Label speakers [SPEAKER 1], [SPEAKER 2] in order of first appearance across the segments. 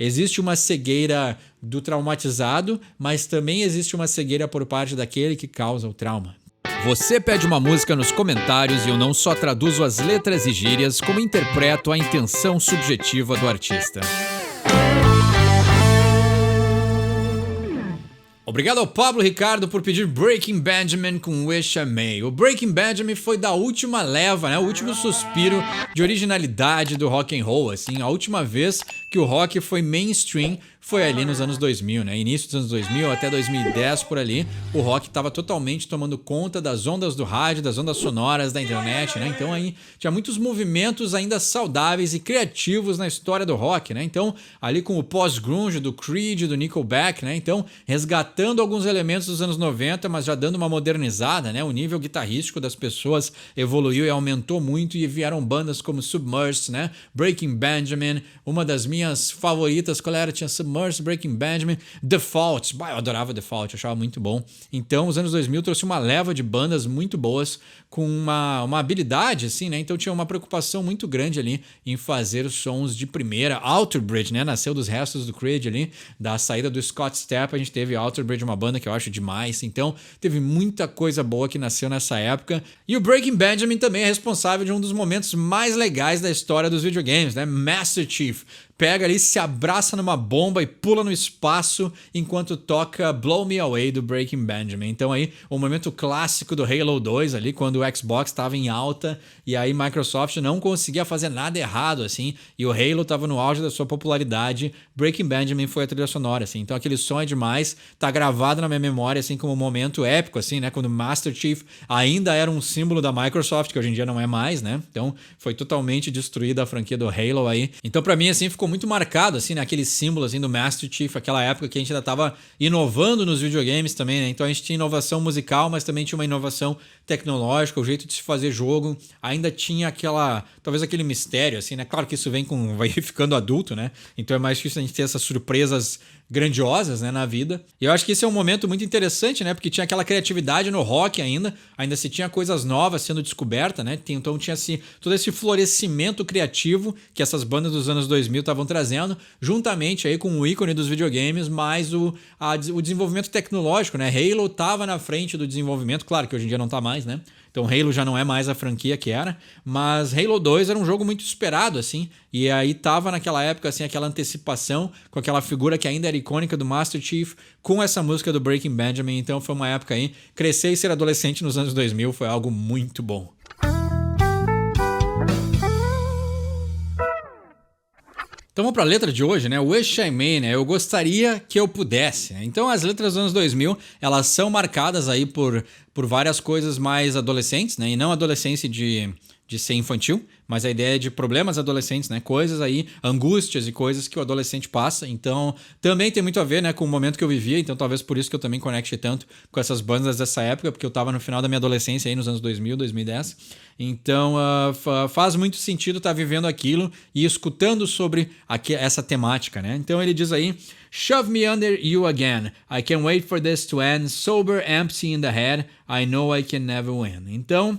[SPEAKER 1] Existe uma cegueira do traumatizado, mas também existe uma cegueira por parte daquele que causa o trauma. Você pede uma música nos comentários e eu não só traduzo as letras e gírias, como interpreto a intenção subjetiva do artista. Obrigado ao Pablo Ricardo por pedir Breaking Benjamin com Wish I May. O Breaking Benjamin foi da última leva, né? O último suspiro de originalidade do rock and roll, assim, a última vez que o rock foi mainstream foi ali nos anos 2000, né? Início dos anos 2000 até 2010 por ali, o rock estava totalmente tomando conta das ondas do rádio, das ondas sonoras da internet, né? Então aí tinha muitos movimentos ainda saudáveis e criativos na história do rock, né? Então ali com o pós-grunge do Creed, do Nickelback, né? Então resgatando alguns elementos dos anos 90, mas já dando uma modernizada, né? O nível guitarrístico das pessoas evoluiu e aumentou muito e vieram bandas como Submerged, né? Breaking Benjamin, uma das minhas favoritas, qual era? Tinha Submerged, Breaking Benjamin, Default, eu adorava Default, achava muito bom. Então, os anos 2000 trouxe uma leva de bandas muito boas com uma habilidade, assim, né? Então tinha uma preocupação muito grande ali em fazer sons de primeira. Alter Bridge, né? Nasceu dos restos do Creed ali, da saída do Scott Stapp, a gente teve Alter Bridge, uma banda que eu acho demais. Então, teve muita coisa boa que nasceu nessa época. E o Breaking Benjamin também é responsável de um dos momentos mais legais da história dos videogames, né? Master Chief pega ali, se abraça numa bomba e pula no espaço enquanto toca Blow Me Away do Breaking Benjamin. Então aí, o momento clássico do Halo 2 ali, quando o Xbox estava em alta e aí Microsoft não conseguia fazer nada errado, assim, e o Halo estava no auge da sua popularidade, Breaking Benjamin foi a trilha sonora, assim. Então aquele som é demais, tá gravado na minha memória, assim, como um momento épico, assim, né, quando Master Chief ainda era um símbolo da Microsoft, que hoje em dia não é mais, né, então foi totalmente destruída a franquia do Halo aí. Então pra mim, assim, ficou muito marcado, assim, naquele símbolo, assim, do Master Chief, aquela época que a gente ainda tava inovando nos videogames também, né? Então a gente tinha inovação musical, mas também tinha uma inovação tecnológica, o jeito de se fazer jogo, ainda tinha talvez aquele mistério, assim, né? Claro que isso vai ficando adulto, né? Então é mais difícil a gente ter essas surpresas grandiosas, né, na vida. E eu acho que esse é um momento muito interessante, né, porque tinha aquela criatividade no rock ainda se tinha coisas novas sendo descobertas, né, então tinha todo esse florescimento criativo que essas bandas dos anos 2000 estavam trazendo, juntamente aí com o ícone dos videogames, mais o desenvolvimento tecnológico, né, Halo tava na frente do desenvolvimento, claro que hoje em dia não tá mais, né, então Halo já não é mais a franquia que era, mas Halo 2 era um jogo muito esperado, assim, e aí tava naquela época, assim, aquela antecipação com aquela figura que ainda era icônica do Master Chief, com essa música do Breaking Benjamin, então foi uma época aí, crescer e ser adolescente nos anos 2000 foi algo muito bom. Então vamos para a letra de hoje, né? Wish I May, né? Eu gostaria que eu pudesse. Então as letras dos anos 2000, elas são marcadas aí por várias coisas mais adolescentes, né? E não adolescência de ser infantil, mas a ideia de problemas adolescentes, né? Coisas aí, angústias e coisas que o adolescente passa. Então, também tem muito a ver, né, com o momento que eu vivia. Então, talvez por isso que eu também conecte tanto com essas bandas dessa época, porque eu tava no final da minha adolescência aí, nos anos 2000, 2010. Então, faz muito sentido estar vivendo aquilo e escutando sobre essa temática, né? Então, ele diz aí: Shove me under you again. I can't wait for this to end. Sober, empty in the head. I know I can never win. Então,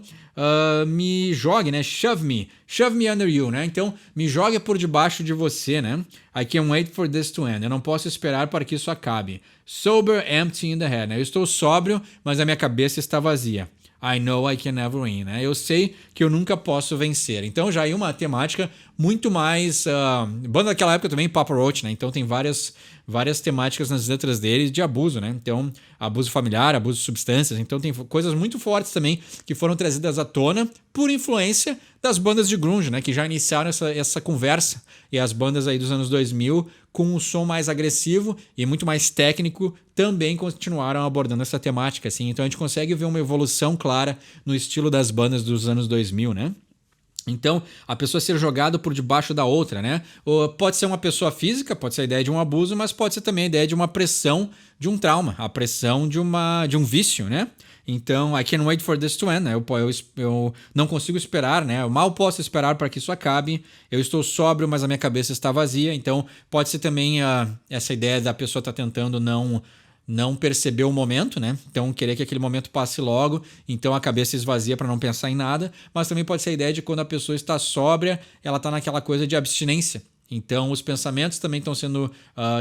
[SPEAKER 1] me jogue, né? Shove me under you, né? Então, me jogue por debaixo de você, né? I can't wait for this to end. Eu não posso esperar para que isso acabe. Sober, empty in the head, né? Eu estou sóbrio, mas a minha cabeça está vazia. I know I can never win, né? Eu sei que eu nunca posso vencer. Então já é uma temática muito mais... banda daquela época também, Papa Roach, né? Então tem várias temáticas nas letras deles de abuso, né? Então, abuso familiar, abuso de substâncias. Então tem coisas muito fortes também que foram trazidas à tona por influência das bandas de grunge, né? Que já iniciaram essa conversa. E as bandas aí dos anos 2000, com um som mais agressivo e muito mais técnico, também continuaram abordando essa temática, assim. Então a gente consegue ver uma evolução clara no estilo das bandas dos anos 2000, né? Então, a pessoa ser jogada por debaixo da outra, né? Ou pode ser uma pessoa física, pode ser a ideia de um abuso, mas pode ser também a ideia de uma pressão de um trauma, a pressão de um vício, né? Então, I can't wait for this to end, né? Eu não consigo esperar, né? Eu mal posso esperar para que isso acabe. Eu estou sóbrio, mas a minha cabeça está vazia. Então, pode ser também essa ideia da pessoa estar tentando não perceber o momento, né? Então, querer que aquele momento passe logo, então a cabeça esvazia para não pensar em nada, mas também pode ser a ideia de quando a pessoa está sóbria, ela está naquela coisa de abstinência. Então, os pensamentos também estão sendo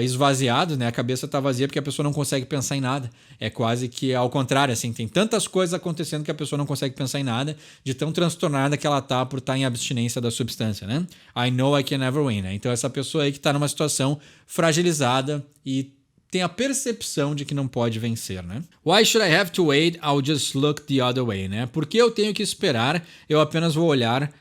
[SPEAKER 1] esvaziados, né? A cabeça está vazia porque a pessoa não consegue pensar em nada. É quase que ao contrário, assim, tem tantas coisas acontecendo que a pessoa não consegue pensar em nada, de tão transtornada que ela tá por estar em abstinência da substância, né? I know I can never win, né? Então, essa pessoa aí que está numa situação fragilizada e tem a percepção de que não pode vencer, né? Why should I have to wait? I'll just look the other way, né? Por que eu tenho que esperar? Eu apenas vou olhar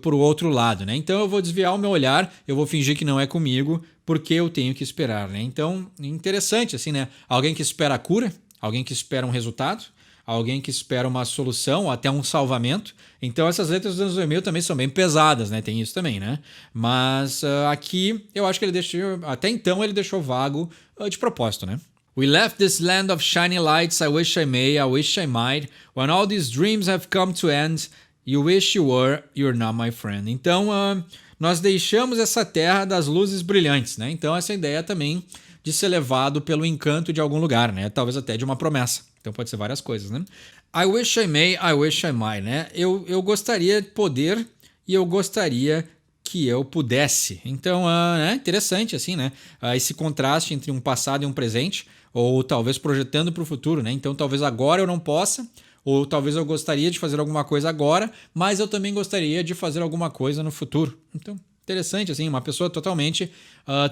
[SPEAKER 1] por outro lado, né? Então eu vou desviar o meu olhar, eu vou fingir que não é comigo, porque eu tenho que esperar, né? Então, interessante assim, né? Alguém que espera a cura, alguém que espera um resultado, alguém que espera uma solução ou até um salvamento. Então essas letras dos anos 2000 também são bem pesadas, né? Tem isso também, né? Mas aqui eu acho que ele deixou, até então ele deixou vago de propósito, né? We left this land of shining lights, I wish I may, I wish I might, when all these dreams have come to end, you wish you were, you're not my friend. Então, nós deixamos essa terra das luzes brilhantes, né? Então, essa ideia também de ser levado pelo encanto de algum lugar, né? Talvez até de uma promessa. Então, pode ser várias coisas, né? I wish I may, I wish I might, né? Eu gostaria de poder e eu gostaria que eu pudesse. Então, é interessante, assim, né? Esse contraste entre um passado e um presente, ou talvez projetando para o futuro, né? Então, talvez agora eu não possa, ou talvez eu gostaria de fazer alguma coisa agora, mas eu também gostaria de fazer alguma coisa no futuro. Então, interessante, assim, uma pessoa totalmente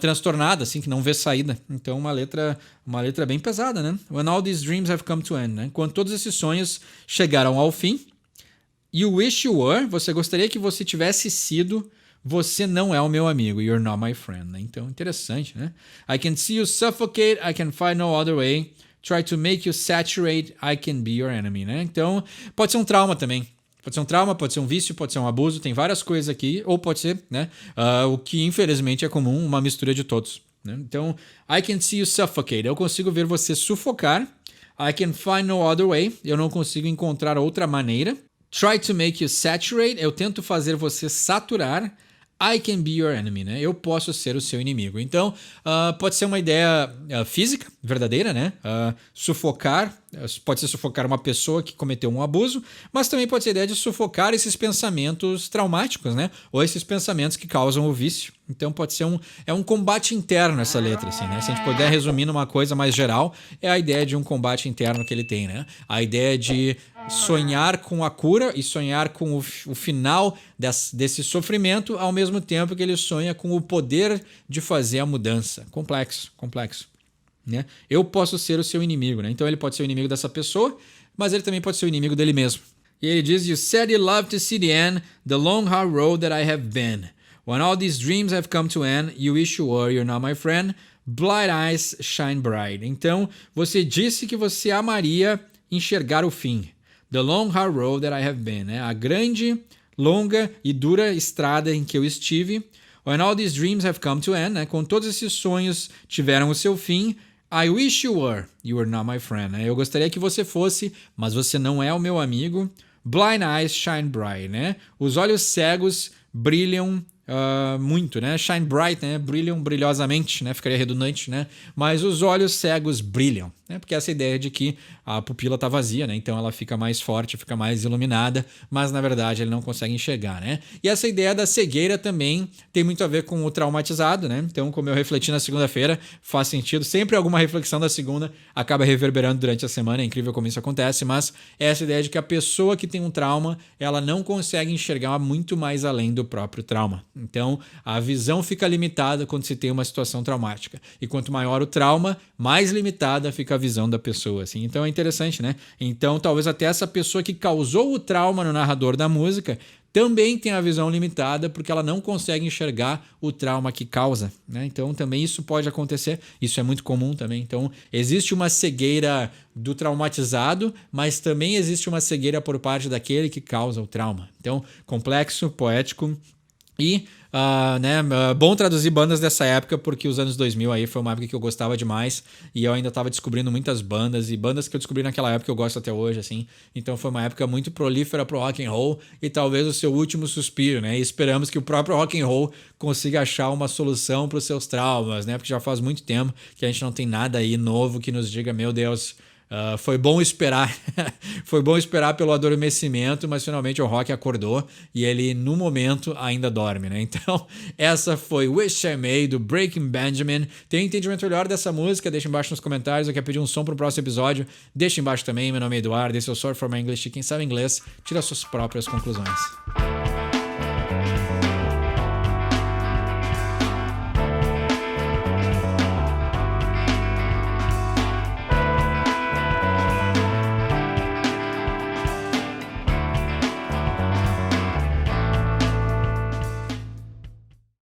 [SPEAKER 1] transtornada, assim, que não vê saída. Então, uma letra bem pesada, né? When all these dreams have come to end, né? Quando todos esses sonhos chegaram ao fim, you wish you were, você gostaria que você tivesse sido, você não é o meu amigo, you're not my friend, né? Então, interessante, né? I can see you suffocate, I can find no other way. Try to make you saturate, I can be your enemy, né? Então, pode ser um trauma também. Pode ser um trauma, pode ser um vício, pode ser um abuso, tem várias coisas aqui, ou pode ser, né? O que infelizmente é comum, uma mistura de todos, né? Então, I can see you suffocate, eu consigo ver você sufocar. I can find no other way, eu não consigo encontrar outra maneira. Try to make you saturate, eu tento fazer você saturar. I can be your enemy, né? Eu posso ser o seu inimigo. Então, pode ser uma ideia física, verdadeira, né? Sufocar, pode ser sufocar uma pessoa que cometeu um abuso, mas também pode ser a ideia de sufocar esses pensamentos traumáticos, né? Ou esses pensamentos que causam o vício. Então pode ser um combate interno essa letra, assim, né? Se a gente puder resumir numa coisa mais geral, é a ideia de um combate interno que ele tem, né? A ideia de sonhar com a cura e sonhar com o final desse sofrimento, ao mesmo tempo que ele sonha com o poder de fazer a mudança. Complexo. Né? Eu posso ser o seu inimigo, né? Então ele pode ser o inimigo dessa pessoa, mas ele também pode ser o inimigo dele mesmo. E ele diz, you said you love to see the end, the long hard road that I have been. When all these dreams have come to end, you wish you were, you're not my friend. Blind eyes shine bright. Então, você disse que você amaria enxergar o fim. The long hard road that I have been. Né? A grande, longa e dura estrada em que eu estive. When all these dreams have come to end. Né? Quando todos esses sonhos tiveram o seu fim, I wish you were not my friend. Né? Eu gostaria que você fosse, mas você não é o meu amigo. Blind eyes shine bright. Né? Os olhos cegos brilham muito, né? Shine bright, né? Brilham brilhosamente, né? Ficaria redundante, né? Mas os olhos cegos brilham, né? Porque essa ideia de que a pupila tá vazia, né? Então ela fica mais forte, fica mais iluminada, mas na verdade ele não consegue enxergar, né? E essa ideia da cegueira também tem muito a ver com o traumatizado, né? Então, como eu refleti na segunda-feira, faz sentido. Sempre alguma reflexão da segunda acaba reverberando durante a semana. É incrível como isso acontece, mas essa ideia de que a pessoa que tem um trauma, ela não consegue enxergar muito mais além do próprio trauma. Então, a visão fica limitada quando se tem uma situação traumática. E quanto maior o trauma, mais limitada fica a visão da pessoa, assim. Então, é interessante, né? Então, talvez até essa pessoa que causou o trauma no narrador da música também tem a visão limitada porque ela não consegue enxergar o trauma que causa, né? Então, também isso pode acontecer. Isso é muito comum também. Então, existe uma cegueira do traumatizado, mas também existe uma cegueira por parte daquele que causa o trauma. Então, complexo, poético. E bom traduzir bandas dessa época, porque os anos 2000 aí foi uma época que eu gostava demais e eu ainda estava descobrindo muitas bandas, e bandas que eu descobri naquela época eu gosto até hoje, assim. Então foi uma época muito prolífera pro rock and roll e talvez o seu último suspiro, né? E esperamos que o próprio rock and roll consiga achar uma solução para os seus traumas, né? Porque já faz muito tempo que a gente não tem nada aí novo que nos diga, meu Deus, Foi bom esperar. Foi bom esperar pelo adormecimento, mas finalmente o Rock acordou e ele, no momento, ainda dorme, né? Então, essa foi Wish I May, do Breaking Benjamin. Tem um entendimento melhor dessa música? Deixa embaixo nos comentários. Eu quero pedir um som pro próximo episódio. Deixa embaixo também. Meu nome é Eduardo, esse é o Sword for My English. Quem sabe inglês, tira suas próprias conclusões.